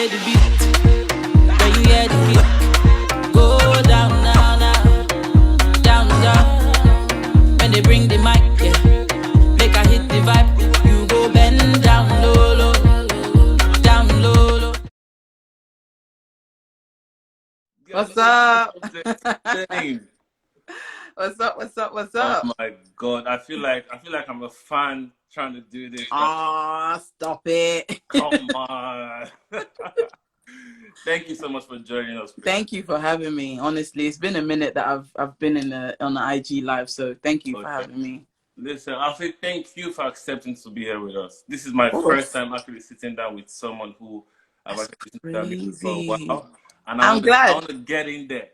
The beat, when you hear the beat, go down, down, down, down, down. When they bring the mic, yeah, make I hit the vibe. You go bend down low, low, down low, low. What's up? What's up? Oh my God, I feel like I'm a fan trying to do this. Stop it. Come on. Thank you so much for joining us. Thank you for having me. Honestly, it's been a minute that I've been on the IG live, so thank you for having me. Listen, I'll say thank you for accepting to be here with us. This is my first time actually sitting down with someone who I've actually sitting down with for a while. And I want to get in there.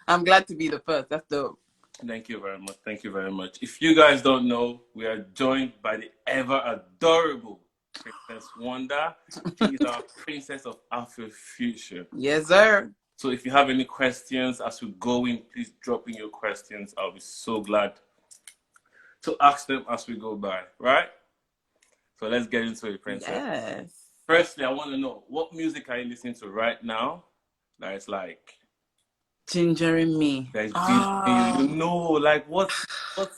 I'm glad to be the first. That's dope. Thank you very much. Thank you very much. If you guys don't know, we are joined by the ever adorable Princess Wonda. She is our princess of AfroFusion. Yes, sir. So if you have any questions as we go in, please drop in your questions. I'll be so glad to ask them as we go by, right? So let's get into it, Princess. Yes. Firstly, I want to know, what music are you listening to right now that is like gingering me? That is you know, like what's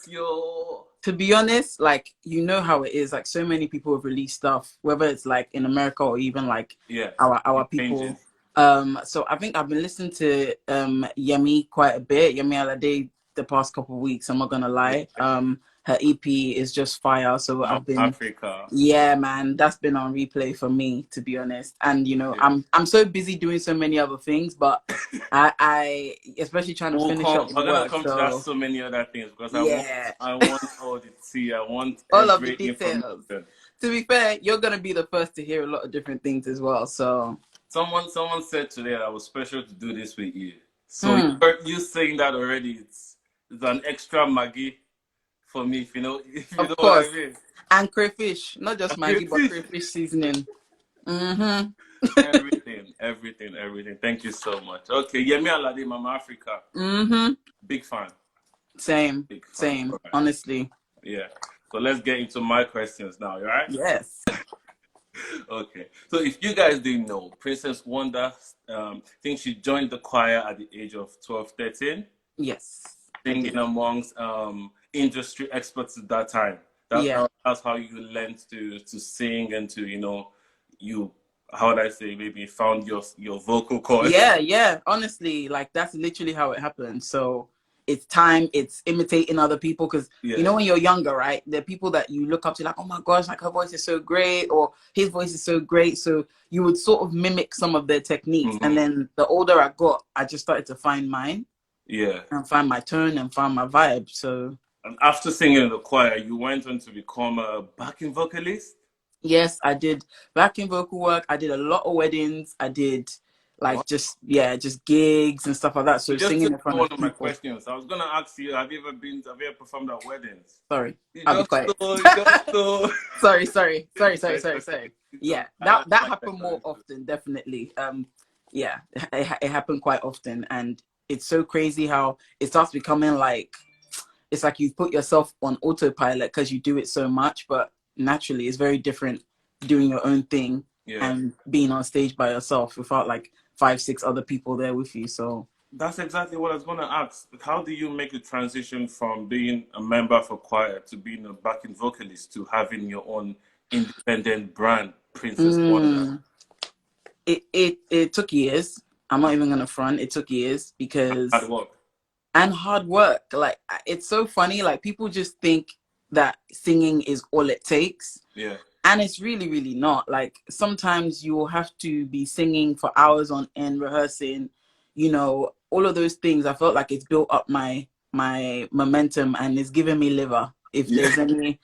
your... To be honest, like, you know how it is. Like, so many people have released stuff, whether it's like in America or even like our people. Changes. So I think I've been listening to Yemi quite a bit. Yemi Alade the past couple of weeks. I'm not gonna lie. Her EP is just fire. So I've been Africa. Yeah, man, that's been on replay for me, to be honest. And you know, I'm so busy doing so many other things, but I especially trying to finish up. We're gonna come to that so many other things because I want all the tea. I want all of the details. To be fair, you're gonna be the first to hear a lot of different things as well. So someone said today that I was special to do this with you. So you saying that already, it's an extra Maggie for me, if you know of course. What I mean. And crayfish, not just Maggie, but crayfish seasoning. Everything. Thank you so much. Okay, Yemi Alade, Mama Africa. Big fan. Same. Right. Honestly. Yeah. So let's get into my questions now, right? Yes. Okay. So if you guys didn't know, Princess Wonda, I think she joined the choir at the age of 12, 13. Yes. Singing amongst industry experts at that time. That's how you learned to sing and to, you know, how would I say, maybe found your vocal cords. Yeah. Honestly, like that's literally how it happened. So it's imitating other people because you know when you're younger, right? There are people that you look up to like, oh my gosh, like her voice is so great or his voice is so great. So you would sort of mimic some of their techniques. And then the older I got, I just started to find mine. Yeah. And find my tone and find my vibe. So and after singing in the choir, you went on to become a backing vocalist? Yes, I did backing vocal work. I did a lot of weddings. I did like just gigs and stuff like that. So just singing in front one of my people. questions. I was gonna ask you, have you ever performed at weddings? Sorry. I'll be quiet. Sorry. Yeah, that happened more often, definitely. Yeah, it happened quite often, and it's so crazy how it starts becoming like it's like you've put yourself on autopilot because you do it so much, but naturally it's very different doing your own thing and being on stage by yourself without like 5-6 other people there with you. So that's exactly what I was going to ask. How do you make the transition from being a member of a choir to being a backing vocalist to having your own independent brand, Princess Wonda? It took years. I'm not even gonna front. It took years because hard work. Like, it's so funny. Like, people just think that singing is all it takes. Yeah. And it's really, really not. Like, sometimes you will have to be singing for hours on end, rehearsing, you know, all of those things. I felt like it's built up my momentum and it's given me liver. If there's any,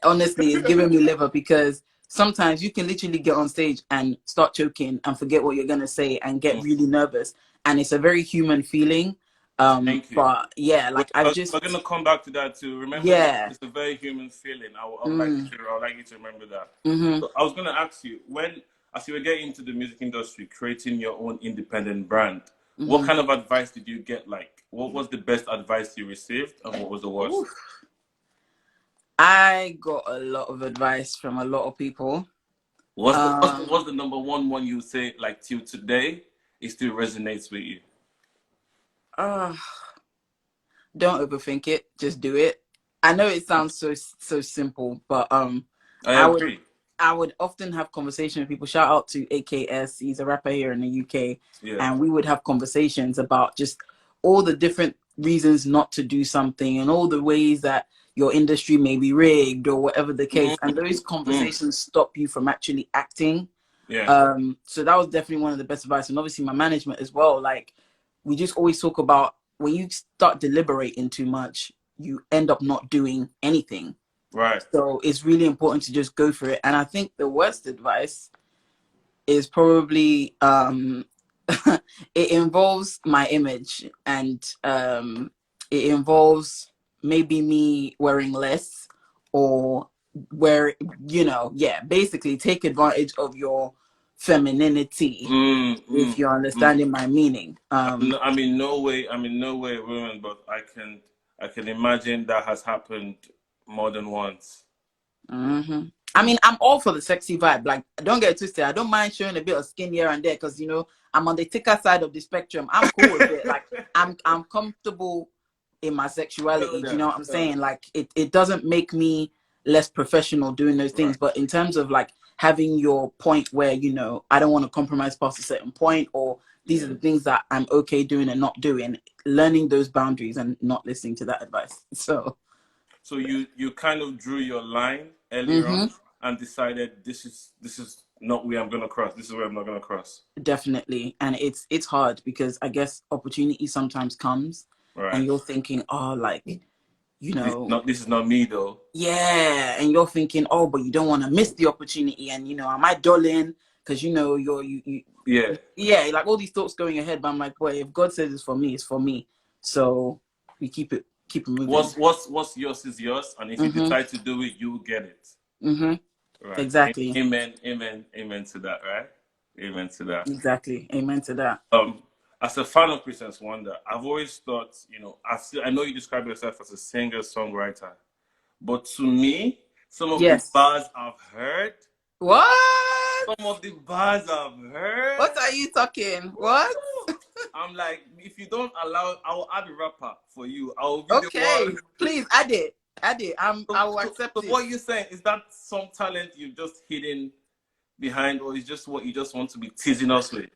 honestly, it's giving me liver because sometimes you can literally get on stage and start choking and forget what you're going to say and get really nervous. And it's a very human feeling. Thank you. But yeah, like we're going to come back to that too. Remember, it's a very human feeling. I would like you to remember that. So I was going to ask you, as you were getting into the music industry, creating your own independent brand, what kind of advice did you get? Like, what was the best advice you received and what was the worst? I got a lot of advice from a lot of people. What's the number one you say like till today it still resonates with you? Don't overthink it. Just do it. I know it sounds so simple, but I agree. I would often have conversations with people. Shout out to AKS. He's a rapper here in the UK. Yeah. And we would have conversations about just all the different reasons not to do something and all the ways that your industry may be rigged or whatever the case. And those conversations stop you from actually acting. Yeah. So that was definitely one of the best advice. And obviously my management as well. Like, we just always talk about when you start deliberating too much, you end up not doing anything. Right. So it's really important to just go for it. And I think the worst advice is probably it involves my image, and it involves maybe me wearing less, or where, you know, basically take advantage of your femininity, if you're understanding my meaning. I'm in no way a woman, but I can imagine that has happened more than once. I mean, I'm all for the sexy vibe. Like, don't get it twisted. I don't mind showing a bit of skin here and there because, you know, I'm on the thicker side of the spectrum. I'm cool with it. Like, I'm comfortable in my sexuality. Do you know what I'm saying? Like, it doesn't make me less professional doing those things. Right. But in terms of like having your point where, you know, I don't want to compromise past a certain point, or these are the things that I'm okay doing and not doing, learning those boundaries and not listening to that advice. So you kind of drew your line earlier on and decided this is not where I'm gonna cross. This is where I'm not gonna cross. Definitely. And it's hard because I guess opportunity sometimes comes, right, and you're thinking, oh, like, you know, this is not me though. Yeah, and you're thinking, oh, but you don't want to miss the opportunity, and you know, am I dulling? Because you know, yeah, like all these thoughts going ahead. But I'm like, boy, if God says it's for me, it's for me. So we keep it moving. What's yours is yours, and if you decide to do it, you'll get it. Right. Exactly. Amen to that, right? Amen to that. Exactly. Amen to that. As a fan of Princess Wonda, I've always thought, you know, I know you describe yourself as a singer-songwriter, but to me, some of the bars I've heard. What? Some of the bars I've heard. What are you talking? What? I'm like, if you don't allow, I'll add a rapper for you. I'll be the one. Please add it. I will accept it. What you're saying is that some talent you've just hidden behind, or is just what you just want to be teasing us with?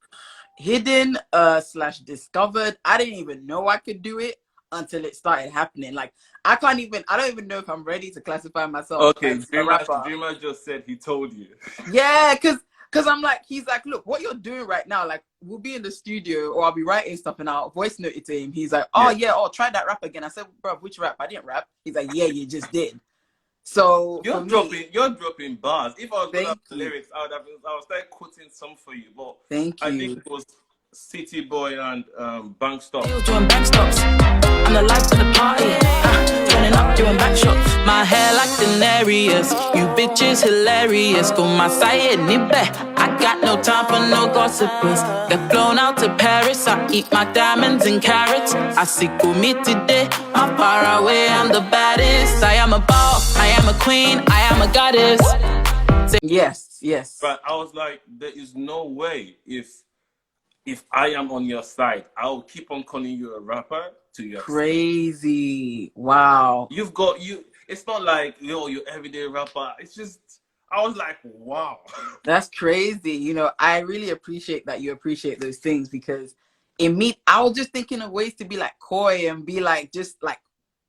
Hidden / discovered. I didn't even know I could do it until it started happening. Like, I don't even know if I'm ready to classify myself as a rapper. Dreamer just said he told you. Yeah, because I'm like, he's like, look, what you're doing right now, like, we'll be in the studio or I'll be writing stuff and I'll voice note it to him. He's like, try that rap again. I said, bro, which rap? I didn't rap. He's like, yeah, you just did. So you're dropping bars. If I was going to have the lyrics, I would start quoting some for you. But I think it was City Boy and Bank Stop. Doing bank stops. I'm the life of the party. Turning up, doing back shots. My hair like Daenerys. You bitches hilarious. Go my side, nibe. I got no time for no gossipers. Get flown out to Paris. I eat my diamonds in carrots. I see me today. I'm far away. I'm the baddest. I am a boss. I am a queen. I am a goddess. Yes. But I was like, there is no way if I am on your side, I'll keep on calling you a rapper to your crazy. Wow. It's not like, you're everyday rapper. It's just, I was like, wow. That's crazy. You know, I really appreciate that you appreciate those things, because I was just thinking of ways to be like coy and be like, just like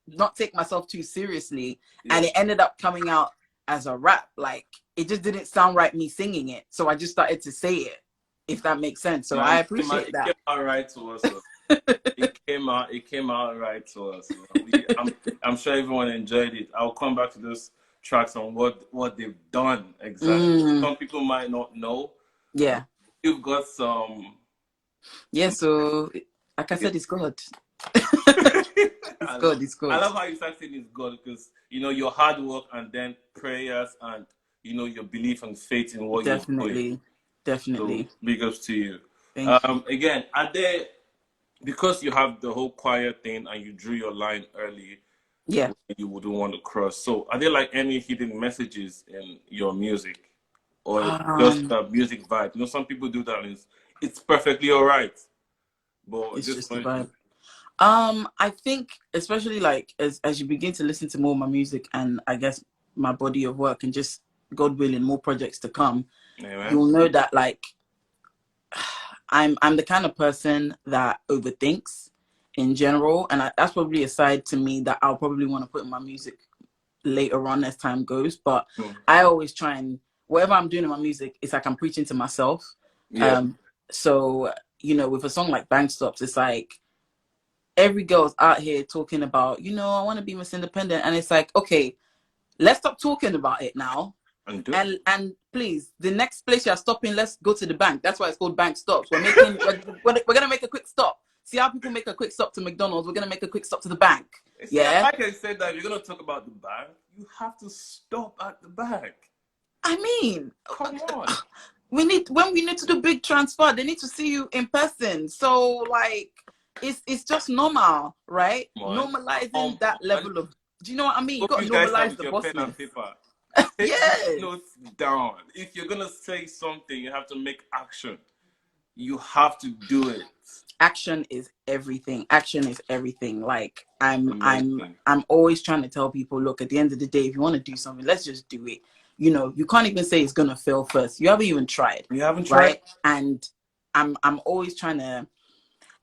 not take myself too seriously. Yeah. And it ended up coming out as a rap. Like, it just didn't sound right me singing it. So I just started to say it, if that makes sense. So I appreciate that. It came out right to us. It came out right to us. I'm sure everyone enjoyed it. I'll come back to those tracks on what they've done exactly. Some people might not know. Yeah. You've got some. Yeah, so like I said, it's God. It's God. I love how you start saying it's God, because you know your hard work and then prayers and you know your belief and faith in what you're doing. Definitely. So, big ups to you. Thank you. Again, are there, because you have the whole choir thing and you drew your line early, you wouldn't want to cross. So are there like any hidden messages in your music, or just a music vibe? You know, some people do that, and it's perfectly all right. But it's just a vibe. I think especially like as you begin to listen to more of my music, and I guess my body of work, and just God willing more projects to come, you'll know that like I'm the kind of person that overthinks in general, and that's probably a side to me that I'll probably want to put in my music later on as time goes. But I always try, and whatever I'm doing in my music, it's like I'm preaching to myself. So you know, with a song like Bank Stops, it's like every girl's out here talking about, you know, I want to be Miss Independent, and it's like, okay, let's stop talking about it now. And please, the next place you're stopping, let's go to the bank. That's why it's called Bank Stops. We're gonna make a quick stop. See how people make a quick stop to McDonald's? We're gonna make a quick stop to the bank. I can say that if you're gonna talk about the bank, you have to stop at the bank. I mean, come on. When we need to do big transfer, they need to see you in person. So like, it's just normal, right? Normalizing that level of. Do you know what I mean? You got to normalize the bossness. Yes. Notes down. If you're gonna say something, you have to make action. You have to do it. Action is everything. Action is everything. Like I'm always trying to tell people, look, at the end of the day, if you want to do something, let's just do it. You know, you can't even say it's gonna fail first. You haven't even tried. You haven't tried. Right? And I'm always trying to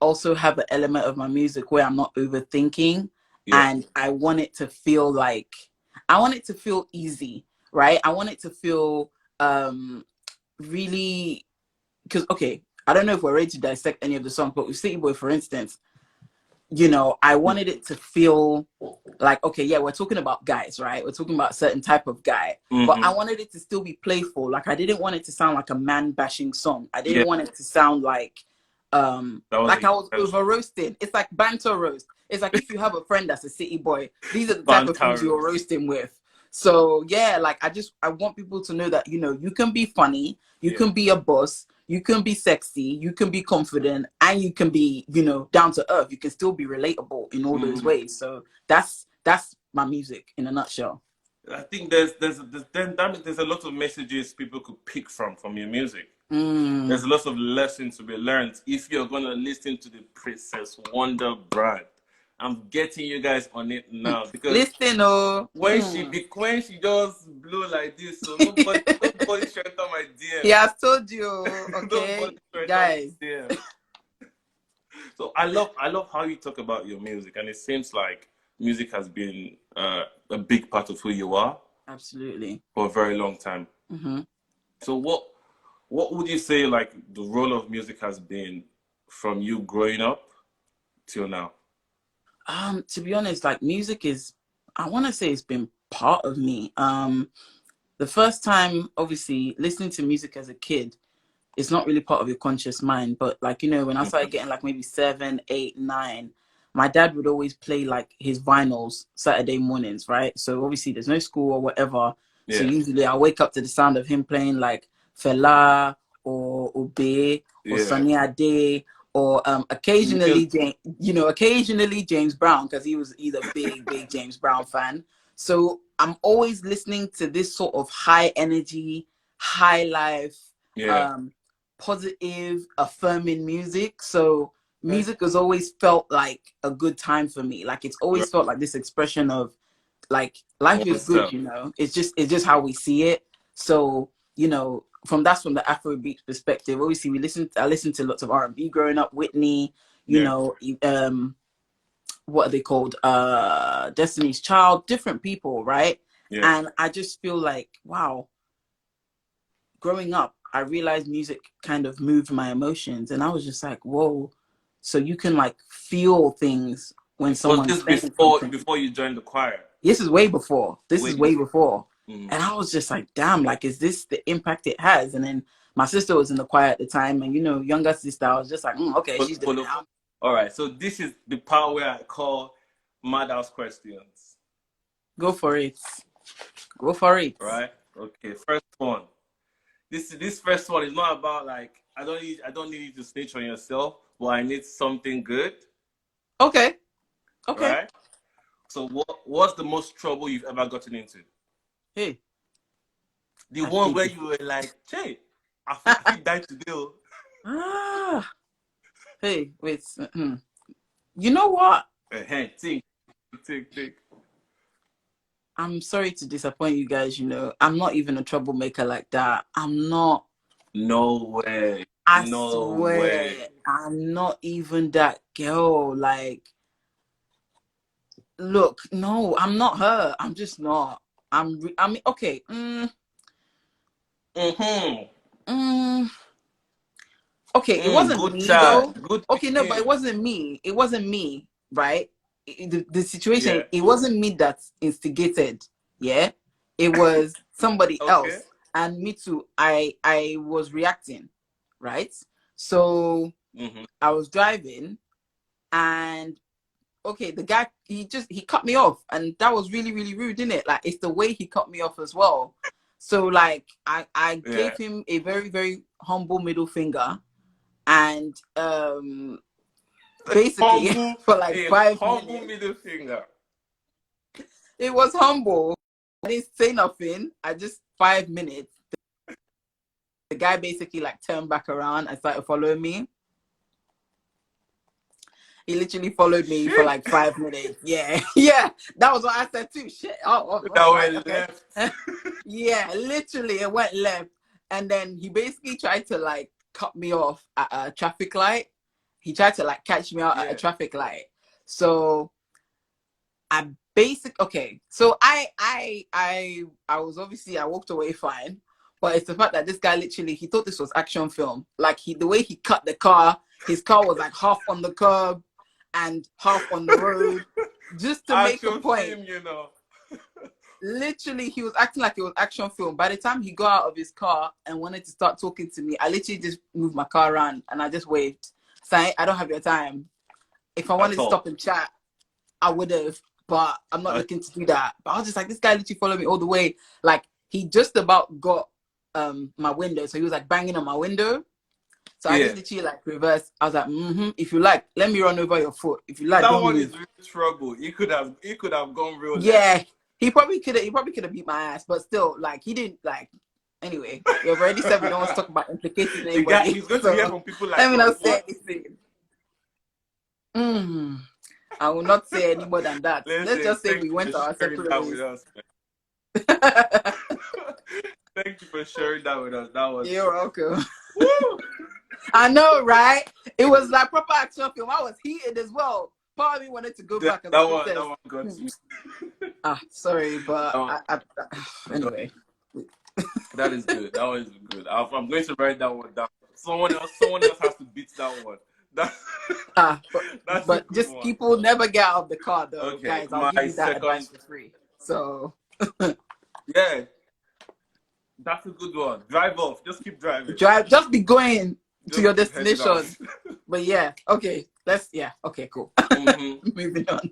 also have an element of my music where I'm not overthinking, and I want it to feel easy. Right? I want it to feel really, because okay, I don't know if we're ready to dissect any of the songs, but with City Boy, for instance, you know, I wanted it to feel like, okay, yeah, we're talking about guys, right? We're talking about a certain type of guy, but I wanted it to still be playful. Like I didn't want it to sound like a man bashing song. I didn't want it to sound like I was over roasting. It's like banter roast. It's like if you have a friend that's a city boy, these are the type of things you're roasting with. So yeah, like I want people to know that, you know, you can be funny, you can be a boss, you can be sexy, you can be confident, and you can be, you know, down to earth. You can still be relatable in all those ways. So that's my music in a nutshell. I think there's a lot of messages people could pick from your music. There's a lot of lessons to be learned if you're gonna listen to the Princess Wonda brand. I'm getting you guys on it now because when she just blew like this, so nobody should enter my DM. He has told you, okay, guys. So I love how you talk about your music, and it seems like music has been a big part of who you are. Absolutely. For a very long time. So what would you say like the role of music has been from you growing up till now? To be honest, like music is, I want to say it's been part of me. The first time, obviously, listening to music as a kid, it's not really part of your conscious mind. But like, you know, when I started getting like maybe 7, 8, 9, my dad would always play like his vinyls Saturday mornings, right? So obviously there's no school or whatever. So usually I wake up to the sound of him playing like Fela or Obe or Sunny Ade, or occasionally James Brown, because he was either big James Brown fan. So I'm always listening to this sort of high energy, high life, positive, affirming music. So music has always felt like a good time for me. Like it's always felt like this expression of like life is good, you know. It's just how we see it. So, you know, from the Afrobeat perspective, obviously I listened to lots of R&B growing up, Whitney, you know, what are they called? Destiny's Child, different people, right? And I just feel like, wow, growing up, I realized music kind of moved my emotions, and I was just like, whoa, so you can like feel things when someone's saying something. Before you joined the choir? This is way before. And I was just like, damn, like, is this the impact it has? And then my sister was in the choir at the time, and, you know, younger sister, I was just like, okay, she's doing it now. All right, so this is the part where I call MadHouse questions. Go for it. Go for it. Right? Okay, first one. This first one is not about, like, I don't need you to snitch on yourself, but I need something good. Okay. Right? So what's the most trouble you've ever gotten into? Hey. The one where you were like, Che, I think died today. Ah. Hey, wait. You know what? Think. I'm sorry to disappoint you guys, you know. I'm not even a troublemaker like that. I'm not. No way. I No swear, way. I'm not even that girl. Like, look, no, I'm not her. I'm just not. I mean, okay. Okay, it wasn't Good me though. child. Good Okay, no, but picking. it wasn't me. It wasn't me, right? The situation, Yeah. it wasn't me that instigated. Yeah, it was somebody else, Okay. and me too. I was reacting, right? So I was driving, and okay, the guy he cut me off, and that was really really rude, isn't it? Like it's the way he cut me off as well. So like I gave him a very very humble middle finger. And basically humble, for like 5 humble minutes, middle finger. it was humble. I didn't say nothing. I just 5 minutes. The guy basically like turned back around and started following me. He literally followed me for like 5 minutes. Yeah, yeah, that was what I said too. Shit. Okay. Yeah, literally, it went left, and then he basically tried to like cut me off at a traffic light. He tried to like catch me out at a traffic light. So so I was obviously, I walked away fine, but it's the fact that this guy literally, he thought this was action film. Like the way he cut the car, his car was like half on the curb and half on the road, just to make a point. Film, you know. Literally, he was acting like it was action film. By the time he got out of his car and wanted to start talking to me, I literally just moved my car around and I just waved, saying, I don't have your time. If I wanted to stop and chat, I would have, but I'm not looking to do that. But I was just like, this guy literally followed me all the way. Like, he just about got my window. So he was like banging on my window. So I just literally like reversed. I was like, if you like, let me run over your foot. If you like, that don't one move. is real trouble. He could have gone real. Yeah. He probably could have beat my ass, but still, like, he didn't, like, anyway, we've already said we don't want to talk about implicating anybody. He's going to hear from people like, let me not say anything. I will not say any more than that. Let's just say we went our separate ways. Thank you for sharing that with us. That was... You're welcome. I know, right? It was like proper action film. I was heated as well. Part of me wanted to go back and that one got me. Sorry, but anyway. That is good. That was good. I'm going to write that one down. Someone else has to beat that one. But just one. People never get out of the car though, okay, guys. I'll give you that advice for free. So yeah, that's a good one. Drive off. Just keep driving. Just be going to your destination. But yeah, okay. Okay, cool. Moving on.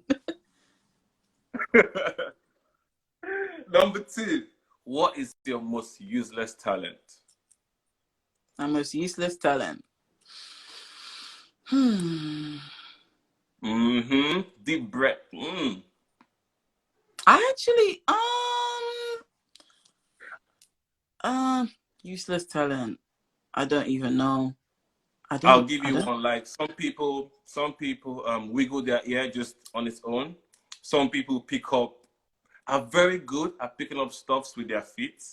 Number 2. What is your most useless talent? My most useless talent. Deep breath. I actually useless talent. I don't even know. I'll give you one. Like some people wiggle their ear just on its own. Some people are very good at picking up stuffs with their feet.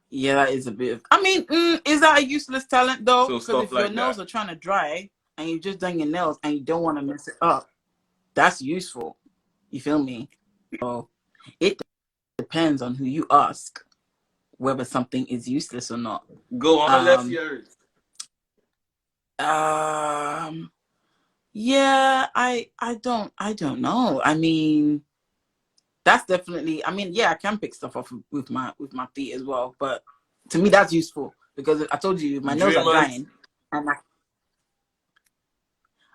Yeah, that is a bit of... I mean, is that a useless talent though? So because if your nails are trying to dry and you've just done your nails and you don't want to mess it up, that's useful. You feel me? So it depends on who you ask whether something is useless or not. Go on, let's hear it. Yeah, I don't know. I mean, that's definitely, I mean, yeah, I can pick stuff off with my feet as well, but to me that's useful because I told you my nails are drying and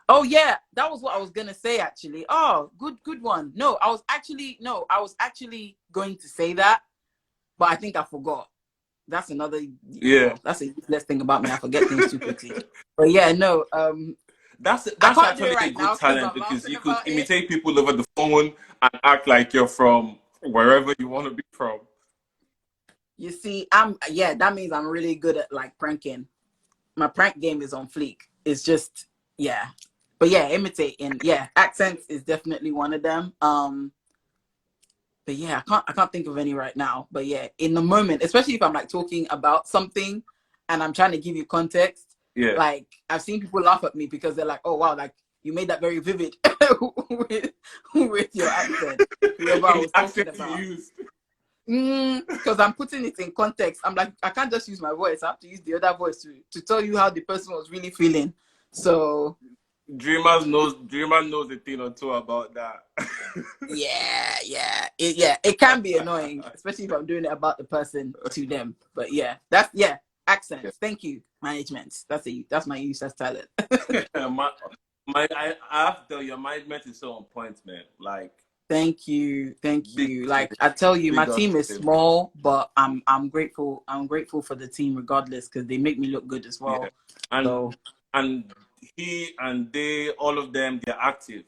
oh yeah, that was what I was gonna say actually. Oh, good one. I was actually going to say that, but I think I forgot. That's another that's a useless thing about me. I forget things too quickly. But yeah, no, that's actually a good talent because you could imitate people over the phone and act like you're from wherever you want to be from. You see, that means I'm really good at like pranking. My prank game is on fleek. It's just, yeah. But yeah, imitating, yeah, accents is definitely one of them. But yeah, I can't think of any right now. But yeah, in the moment, especially if I'm like talking about something and I'm trying to give you context, yeah, like I've seen people laugh at me because they're like, "Oh wow, like you made that very vivid with your accent." Whoever I was talking about. Because I'm putting it in context. I'm like, I can't just use my voice. I have to use the other voice to tell you how the person was really feeling. So Dreamer knows a thing or two about that. it can be annoying, especially if I'm doing it about the person to them. But yeah, accents. Yeah. Thank you, management. That's my use as talent. I have to tell you, your management is so on point, man. Like, thank you. Like I tell you, my team is small, but I'm grateful. I'm grateful for the team regardless because they make me look good as well. Yeah. And he and they, all of them, they're active.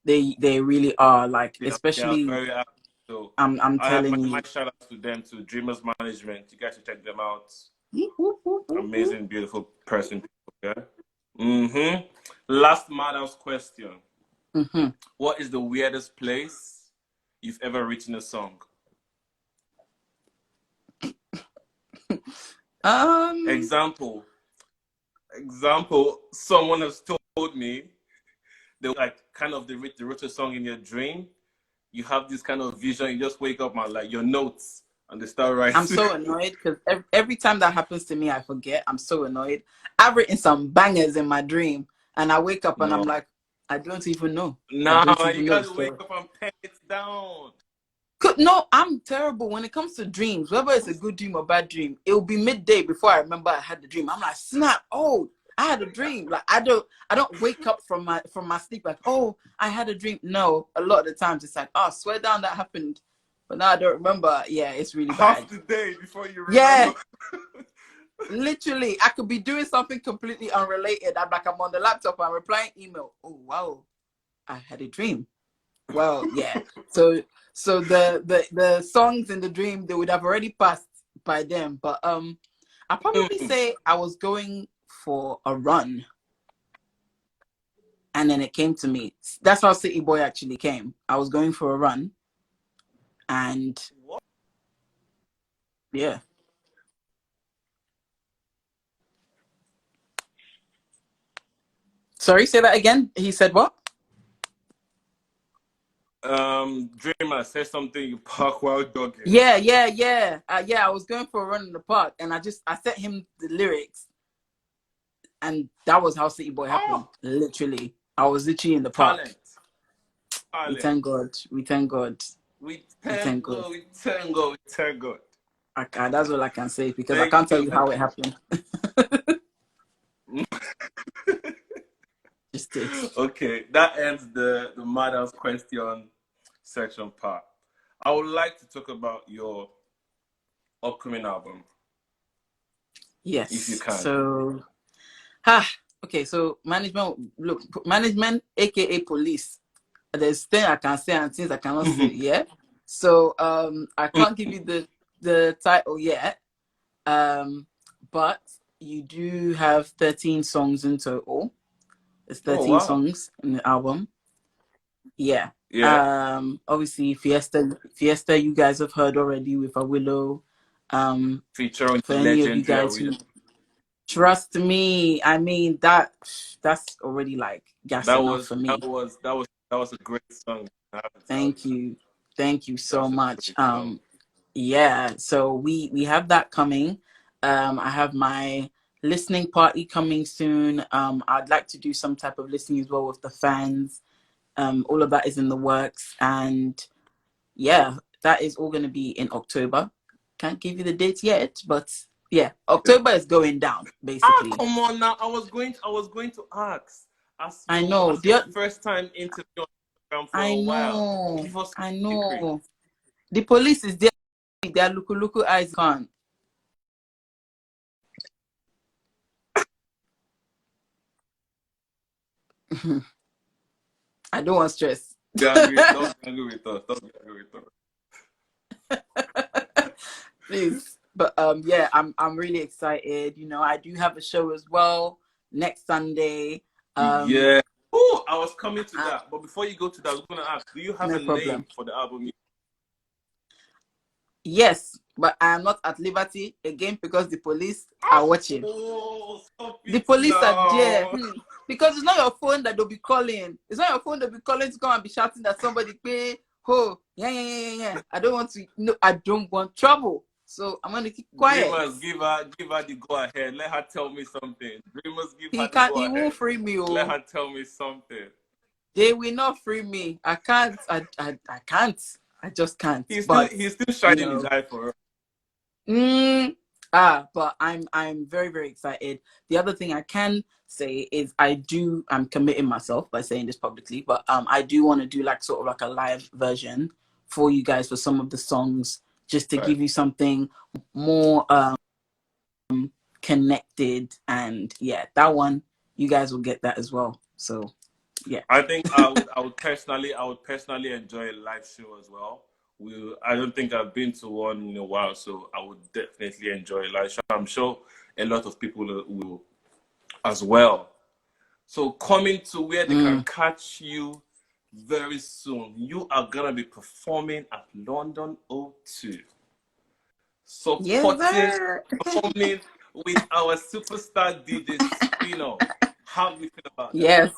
They really are, like, especially they are very active. So I'm telling you. My shout out to them, to Dreamers Management. You guys should check them out. Amazing, beautiful person. Okay. Last MadHouse question. What is the weirdest place you've ever written a song? Example. Someone has told me they like kind of they wrote a song in your dream. You have this kind of vision. You just wake up and like your notes and they start writing. I'm so annoyed because every time that happens to me, I forget. I'm so annoyed. I've written some bangers in my dream, and I wake up and I'm like, I don't even know. No, you gotta wake up and pen it down. No, I'm terrible when it comes to dreams. Whether it's a good dream or bad dream, it will be midday before I remember I had the dream. I'm like, snap! Oh, I had a dream. Like I don't wake up from my sleep like, oh, I had a dream. No, a lot of the times it's like, oh, swear down that happened, but now I don't remember. Yeah, it's really bad. Half the day before you remember. Yeah. Literally, I could be doing something completely unrelated. I'm on the laptop, I'm replying email. Oh wow, I had a dream. Well, yeah. So the songs in the dream, they would have already passed by them. But I probably say I was going for a run, and then it came to me. That's how City Boy actually came. I was going for a run, and yeah. Sorry, say that again. He said what? Dreamer said something. You park while jogging. Yeah. I was going for a run in the park, and I sent him the lyrics, and that was how City Boy happened. Literally, I was literally in the park. Talent. We thank God. We thank God. We thank God. Okay, that's all I can say because I can't tell you how it happened. Just it. Okay, that ends the MadHouse question section part. I would like to talk about your upcoming album. Yes. If you can. So, okay. So management, aka police. There's things I can say and things I cannot say. Yeah. So I can't give you the title yet. But you do have 13 songs in total. It's 13 songs in the album. Yeah. Obviously Fiesta you guys have heard already with Awilo. Featuring for any of you guys who trust me, I mean that's already like gas enough for me. That was a great song. Thank you so much. Yeah, so we have that coming. I have my listening party coming soon. I'd like to do some type of listening as well with the fans. All of that is in the works, and yeah, that is all going to be in October. Can't give you the dates yet, but yeah, October is going down basically. Come on now, I was going to ask. I know the first time interview on Instagram for a while. I know. The police is there. Their luku eyes gone. I don't want stress. Don't be angry with us. Please. But yeah, I'm really excited. You know, I do have a show as well next Sunday. Yeah. Oh, I was coming to that. But before you go to that, I was gonna ask, do you have a name for the album? Yes, but I am not at liberty again because the police are watching. Oh, stop it. The police are there. Because it's not your phone that they'll be calling. It's not your phone they'll be calling to come and be shouting that somebody pay. Oh, yeah. I don't want to. No, I don't want trouble. So I'm gonna keep quiet. Dreamers, give her the go ahead. Let her tell me something. Dreamers, give her the go ahead. He won't free me. Oh. Let her tell me something. They will not free me. I can't. I can't. I just can't. He's still shining his eye for her. But I'm very, very excited. The other thing I can say is I'm committing myself by saying this publicly, but I do want to do like sort of like a live version for you guys for some of the songs, just to give you something more connected. And yeah, that one you guys will get that as well. So yeah, I think I would personally enjoy a live show as well. I don't think I've been to one in a while, so I would definitely enjoy a live show. I'm sure a lot of people will as well. So coming to where they can catch you very soon. You are gonna be performing at London O2. Performing with our superstar DJ Spino. How do you feel about that? Yes.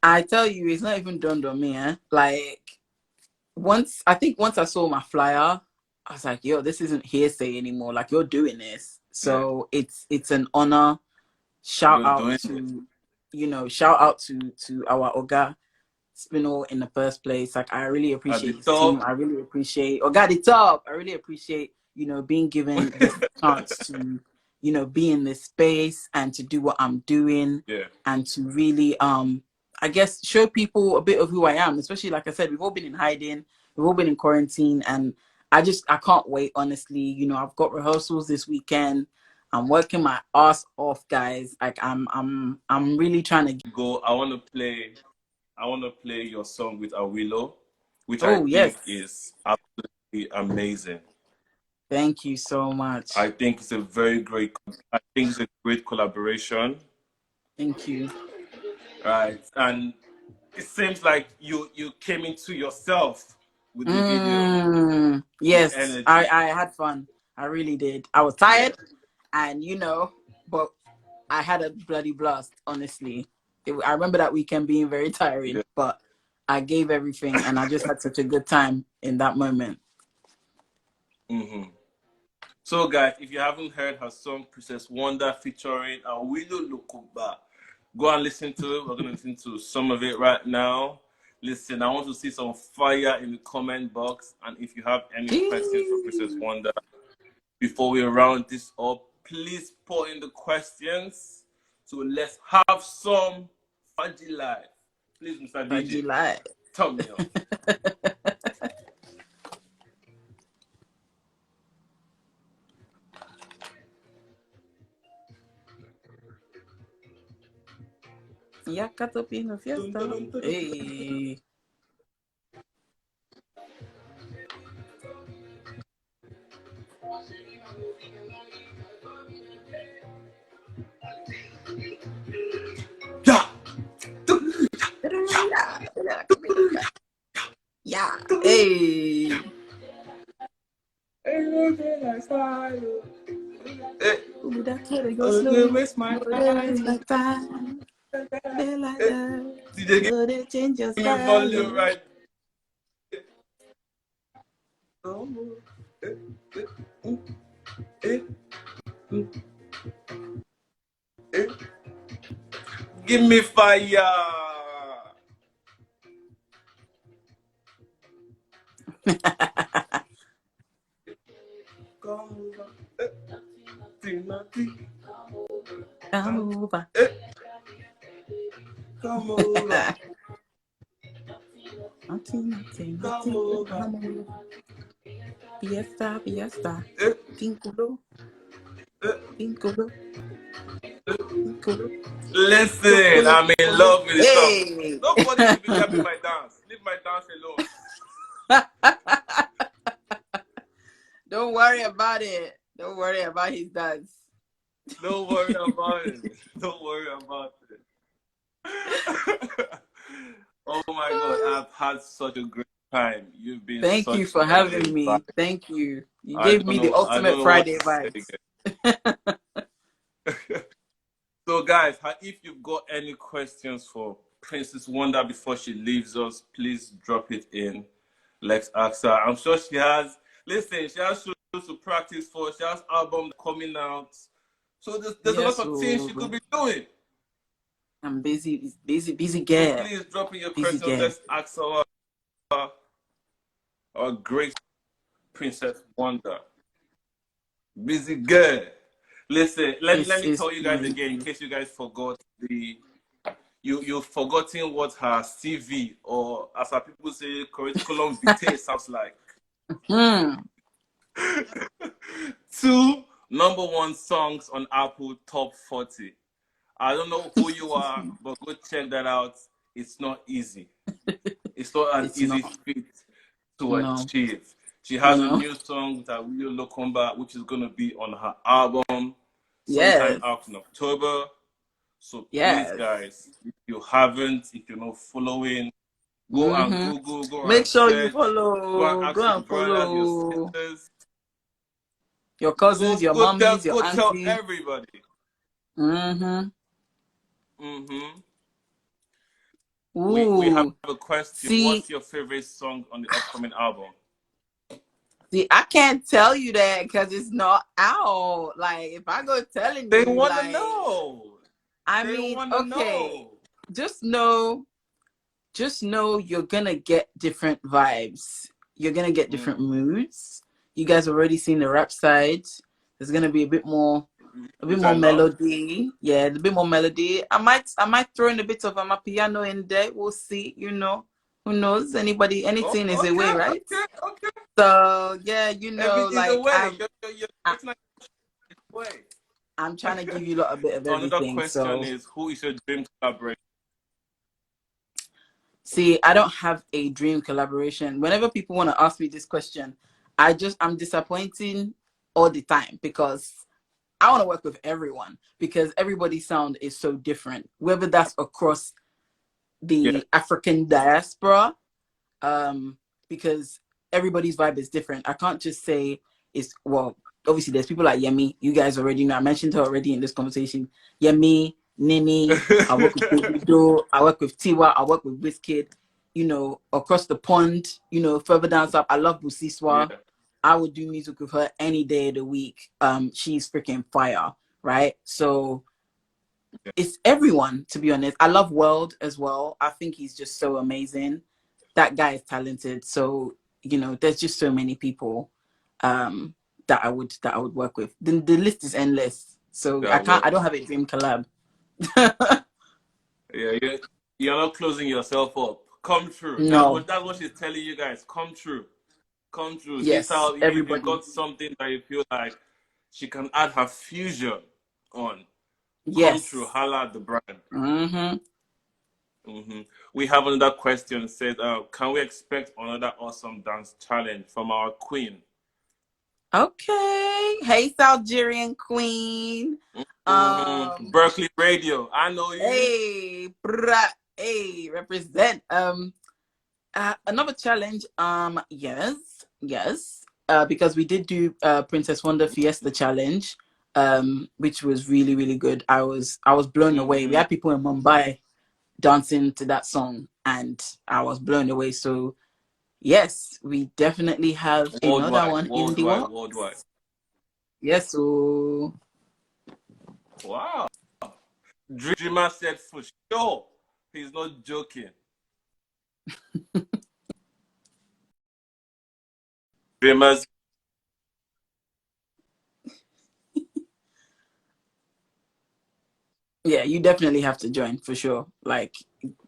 I tell you, it's not even dawned on me, eh? Like once I saw my flyer, I was like, yo, this isn't hearsay anymore. Like you're doing this. So it's an honor. Shout out to our Oga Spino in the first place. Like I really appreciate his team. I really appreciate Oga the top. I really appreciate, being given this chance to, be in this space and to do what I'm doing. Yeah. And to really I guess show people a bit of who I am, especially like I said, we've all been in hiding, we've all been in quarantine, and I can't wait, honestly. I've got rehearsals this weekend. I'm working my ass off, guys. Like I'm really trying to go. I want to play your song with Awilo, which I think is absolutely amazing. Thank you so much. I think it's a great collaboration. Thank you. Right, and it seems like you came into yourself with the video. Yes, I had fun. I really did. I was tired, and but I had a bloody blast. Honestly, I remember that weekend being very tiring, but I gave everything, and I just had such a good time in that moment. So, guys, if you haven't heard her song "Princess Wonda" featuring Awilo Longomba, go and listen to it. We're going to listen to some of it right now. Listen, I want to see some fire in the comment box. And if you have any questions for Princess Wonda, before we round this up, please put in the questions. So let's have some Faji Live. Please, Mr. Faji DJ, Live. tell me off. Yakatopino FIESTA. Hey. Yeah. Hey. Change your volume right. Give me fire. Come over. Come over. Fiesta. Vinculo. Listen, I'm in love with this song. Nobody should be copying my dance. Leave my dance alone. about it. Don't worry about his dance. Don't worry about it. Don't worry about it. Oh my God, I've had such a great time. You've been Thank you such for a having great me. vibe. Thank you. You I gave don't me the know. I don't ultimate know what Friday to say vibes. again. So, guys, if you've got any questions for Princess Wonda before she leaves us, please drop it in. Let's ask her. I'm sure she has. Listen, she has shows to practice for. She has album coming out. So there's a lot of things she could be doing. I'm busy So girl. please drop in your Busy questions. girl. Let's ask our great Princess Wonda. Busy girl. Listen, let me tell you guys again, in case you guys forgot you've forgotten what her CV, or as our people say, curriculum vitae sounds like. 2 #1 songs on Apple Top 40. I don't know who you are, but go check that out. It's not easy. It's not an easy feat to achieve. She has a new song with Awilo Longomba, which is going to be on her album sometime out in October. So please, guys, if you're not following, go and Google, go Make and sure search, you follow. go and ask your brothers, your sisters, your cousins, your mummies, your aunties. Tell everybody. We have a question. What's your favorite song on the upcoming album? See, I can't tell you that because it's not out. Like, if I go telling they you, want to know. I mean, okay, just know you're gonna get different vibes. You're gonna get different moods. You guys already seen the rap side. There's gonna be a bit more melody. Yeah, a bit more melody. I might throw in a bit of a piano in there. We'll see. You know, who knows? Anything is a way, right? Okay. So yeah, you know, like I'm trying to give you a bit of everything. Another question is, who is your dream collaboration? See, I don't have a dream collaboration. Whenever people want to ask me this question, I'm disappointing all the time because I want to work with everyone because everybody's sound is so different, whether that's across the African diaspora, because everybody's vibe is different. I can't just say obviously there's people like Yemi. You guys already know. I mentioned her already in this conversation. Yemi, Nini, I work with Davido, I work with Tiwa, I work with Wizkid, you know, across the pond, you know, further down south. I love Busiswa. I would do music with her any day of the week. She's freaking fire, right? So it's everyone, to be honest. I love World as well. I think he's just so amazing. That guy is talented. So, you know, there's just so many people that I would work with. The list is endless. So I don't have a dream collab. Yeah, you're not closing yourself up. Come true. No. That's what she's telling you guys. Come true. Yes, if you got something that you feel like she can add her fusion on, come true. Holla at the brand. We have another question. It says, can we expect another awesome dance challenge from our queen? Okay. Hey, Algerian queen. Berkeley Radio. I know you. Hey, represent. Another challenge. Yes. Because we did do Princess Wonda Fiesta challenge, which was really, really good. I was blown away. We had people in Mumbai dancing to that song, and I was blown away. So yes, we definitely have another one in the works. Worldwide. Yes. So wow. Dreamer said for sure. He's not joking. Dreamers. Yeah, you definitely have to join for sure. Like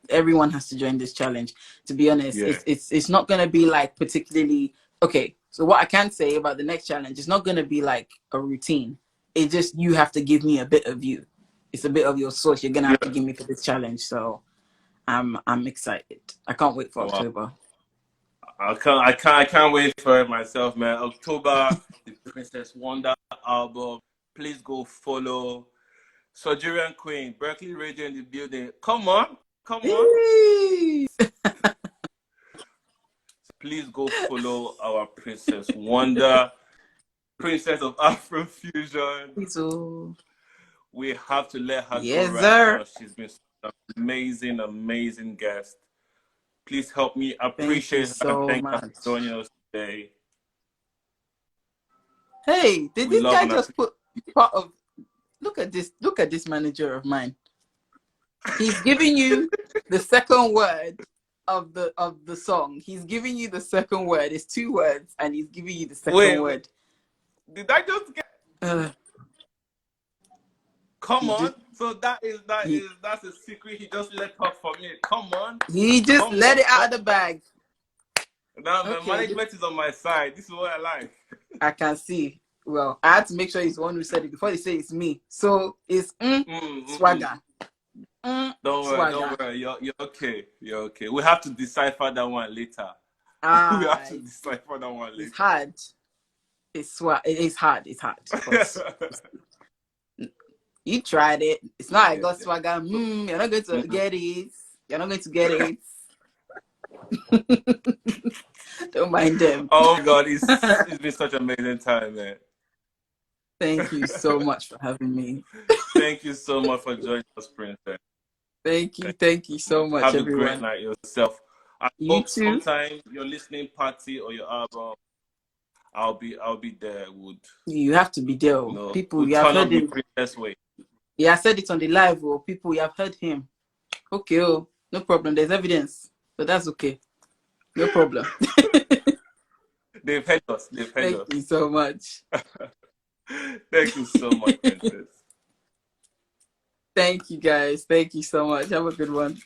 everyone has to join this challenge. To be honest, it's not gonna be like particularly okay. So what I can say about the next challenge, it's not gonna be like a routine. It just you have to give me a bit of you. It's a bit of your source you're gonna have to give me for this challenge. So I'm excited. I can't wait for October. I can't wait for it myself, man. October, the Princess Wonda album. Please go follow. Sojurian Queen, Berkeley Radio in the building. Come on, come on. Please go follow our Princess Wonda, Princess of AfroFusion. We have to let her go right now. She's been an amazing, amazing guest. Please help me appreciate her. Thank you for joining us today. Hey, did this guy just put part of? Look at this manager of mine. He's giving you the second word of the song. He's giving you the second word. It's 2 words, and he's giving you the second word. Did I just get? Come on. So that's a secret he just let off for me. Come on. He just let it out of the bag. Now the management is on my side. This is what I like. I can see. Well, I had to make sure he's the one who said it before they say it's me. So it's swagger. Don't worry. You're okay. You're okay. We have to decipher that one later. We have to decipher that one later. It's hard. It's hard. It's hard. You tried it. It's not I got swagger. You're not going to get it. You're not going to get it. Don't mind them. Oh God, it's been such an amazing time, man. Thank you so much for having me. Thank you so much for joining us, Princess. Thank you so much, everyone. Have a great night yourself. I hope sometime your listening party or your album, I'll be there. You have to be there. People, you have heard him. Princess way. Yeah, I said it on the live. People, you have heard him. Okay, no problem. There's evidence, but that's okay. No problem. They've heard us. Thank you so much. Thank you so much, Princess. Thank you, guys. Thank you so much. Have a good one.